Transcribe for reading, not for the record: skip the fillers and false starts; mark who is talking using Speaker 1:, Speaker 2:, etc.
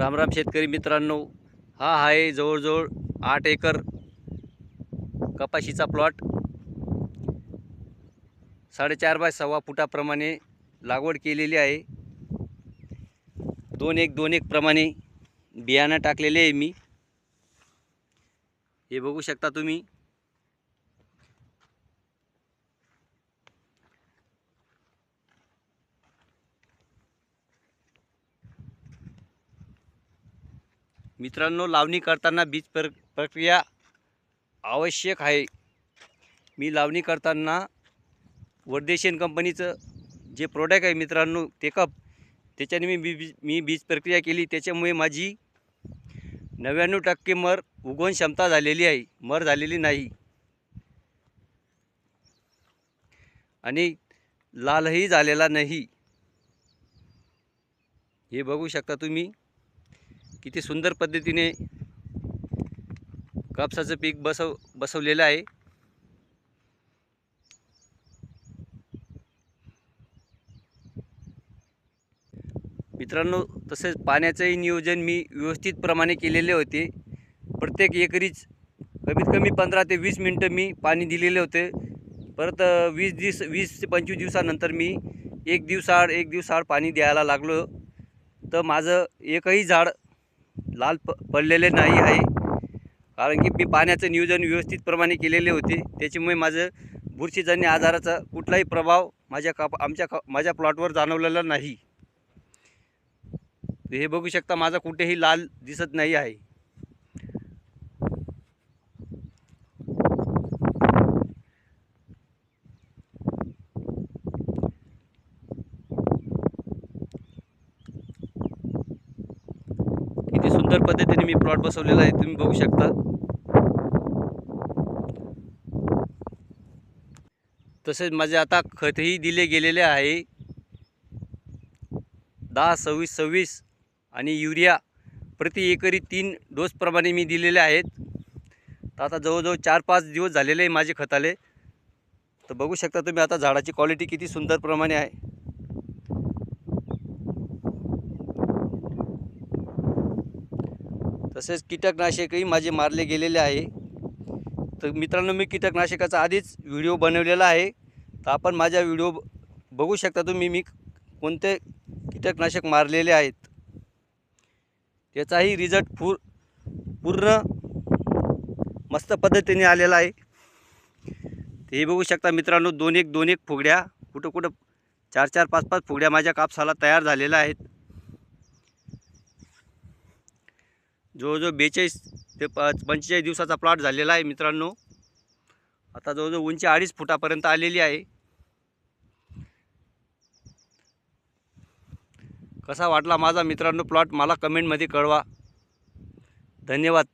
Speaker 1: राम राम शेतकरी मित्रांनो, हा आहे जवळजवळ 8 एकर कपाशीचा प्लॉट. 4.5 बाय 6 फुटाप्रमाणे लागवड केलेली आहे. 2-1 प्रमाणे बियाणं टाकलेले आहे मी. हे बघू शकता तुम्ही. मित्रांनो, लावणी करताना बीज प्रक्रिया आवश्यक आहे. मी लावणी करताना वर्देशन कंपनीचं जे प्रोडक्ट आहे मित्रांनो, टेकअप, त्याच्याने मी बीज प्रक्रिया केली. त्याच्यामुळे माझी 99% उगवण क्षमता झालेली आहे, मर झालेली नाही आणि लालही झालेला नाही. हे बघू शकता तुम्ही किती सुंदर पद्धतीने कापसाचं पीक बसवलेलं आहे. मित्रांनो, तसेच पाण्याचंही नियोजन मी व्यवस्थित प्रमाणे केलेले होते. प्रत्येक एकरीच कमीत कमी 15 ते 20 मिनटं मी पाणी दिलेले होते. परत 20 ते 25 दिवसानंतर मी एक दिवसाआड पाणी द्यायला लागलो. तर माझं एकही झाड लाल पडलेले नाही आहे, कारण की मी पाण्याचं नियोजन व्यवस्थित प्रमाणे केलेले होते. त्याच्यामुळे माझं बुरशीजन्य आजाराचा कुठलाही प्रभाव माझ्या प्लॉटवर जाणवलेला नाही. हे बघू शकता, माझा कुठेही लाल दिसत नाही आहे. किती सुंदर पद्धतीने मी प्लॉट बसवलेला आहे, तुम्ही बघू शकता. तसेच माझे आता खतही दिले गेलेले आहे. 10-26-26 आणि युरिया प्रति एकरी 3 डोस प्रमाणे मी दिलेले आहेत. तर आता जवळजवळ 4-5 दिवस झालेले आहे माझे खताले. तर बघू शकता तुम्ही आता झाडाची क्वालिटी किती सुंदर प्रमाणे आहे. तसेच कीटकनाशकही माझे मारले गेलेले आहे. तर मित्रांनो, मी कीटकनाशकाचा आधीच व्हिडिओ बनवलेला आहे. तर आपण माझ्या व्हिडिओ बघू शकता तुम्ही, मी कोणते कीटकनाशक मारलेले आहेत. त्याचाही रिझल्ट पूर्ण मस्त पद्धतीने आलेला आहे. ते बघू शकता मित्रांनो, 2-1 फुगड्या, कुठं 4-4, 5-5 फुगड्या माझ्या कापसाला तयार झालेल्या आहेत. जवळजवळ 42 ते 45 दिवसाचा प्लॉट झालेला आहे मित्रांनो. आता जवळजवळ उंची 2.5 फुटापर्यंत आलेली आहे. कसा वाटला माझा मित्रांनो प्लॉट, मला कमेंटमध्ये कळवा. धन्यवाद.